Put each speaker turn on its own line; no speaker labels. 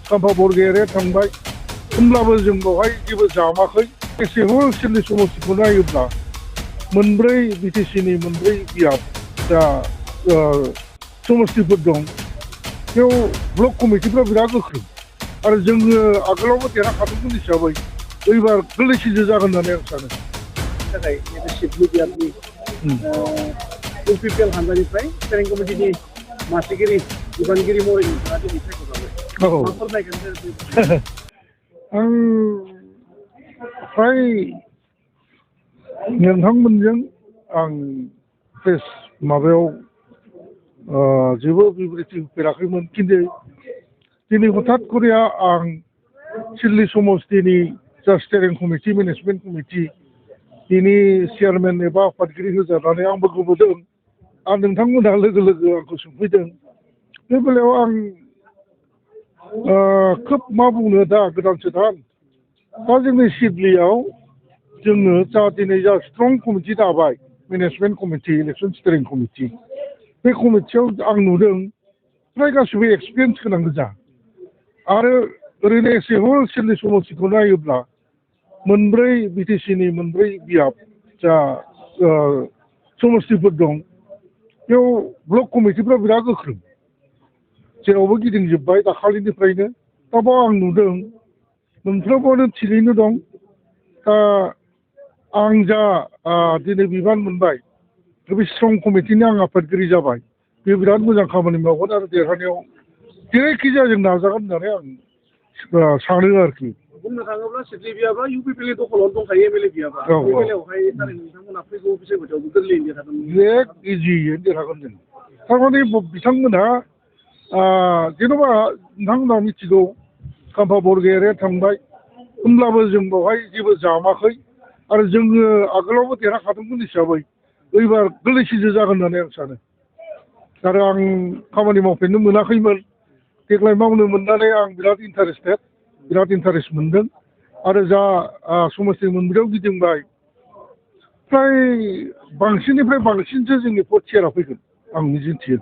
खाम्फा बरगयारिया थांबाय होमब्लाबो जों बेवहाय जेबो जामाखै एसेबां ओनसोलनि समस्थिखौ नायोब्ला मोनब्रै बिटिसिनि मोनब्रै बियाब जा समस्थिफोर दं बेयाव ब्लक कमिटिफ्रा बिराद गोख्रों आरो जोङो आगोलावबो देरहाखादोंमोन हिसाबै एबार गोरलैसिनसो जागोन होननानै आं सानो
थाखाय नैबे सिडलि बियाबनि इउपिपिएल हान्जानिफ्राय स्टेरिं कमिटिनि मासिगिरि बिबानगिरि महरै नोंथाङा दिनै सायख'जाबाय मा फोरमायगोन
आं फ्राय नोंथांमोनजों आं प्रेस माबायाव जेबो बिबृति होफेराखैमोन खिन्थु दिनै हठात करिया आं सिडलि समस्थिनि जा स्टेरिं कमिटि मेनेजमेन्ट कमिटि बिनि चेयारमेन एबा आफादगिरि होजानानै आंबो गोमोदों आरो नोंथांमोनहा लोगो लोगो आंखौ सोंफैदों बे बेलायाव आं खोब मा बुंनो दा गोदानसो दा जोंनि सिडलियाव जोङो जा दिनै जा स्ट्रं कमिटि दाबाय मेनेजमेन्ट कमिटि इलेक्सन स्टेरिं कमिटि बे कमिटियाव आं नुदों फ्राय गासिबो एक्सपिरियेन्स गोनां गोजा आरो ओरैनो एसेबां ओनसोलनि समस्थिखौ नायोब्ला मोनब्रै बिटिसिनि मोनब्रै बियाब जा समस्थिफोर दं बेयाव ब्लक कमिटिफ्रा बिराद गोख्रों जेरावबो गिदिंजोब्बाय दाखालिनिफ्रायनो दा बाव आं नुदों मोनफ्रोमबोनो थिगैनो दं दा आं जा दिनै बिबान मोनबाय बे स्ट्रं कमिटिनि आं आफादगिरि जाबाय बे बिराद मोजां खामानि मावगोन आरो देरहानायाव जेरैखि जाया जों नाजागोन होननानै आं सानो आरोखि
बुंनो थाङोब्ला सिडलि बियाबा इउपिपिएलनि दखलावनो दंखायो एमएलए बियाबा बे बेलायावहाय थारै नोंथांमोना फैगौ बिसायख'थियावबो गोरलैयैनो देरहागोन
इजियैनो देरहागोन जों थारमाने बिथांमोनहा जेन'बा नोंथांमोना मिथिगौ खाम्फा बरगयारिया थांबाय होमब्लाबो जों बेवहाय जेबो जामाखै आरो जोङो आगोलावबो देरहाखादोंमोन हिसाबै एबार गोरलैसिनसो जागोन होननानै आं सानो आरो आं खामानि मावफेरनो मोनाखैमोन देग्लाय मावनो मोननानै आं बिराद इन्टारेस्टेड बिराद इन्टारेस्ट मोनदों आरो जा समस्ति मोनब्रैयाव गिदिंबाय फ्राय बांसिननिफ्राय बांसिनसो जोंनि भट शेयारा फैगोन आं मिजिंथियो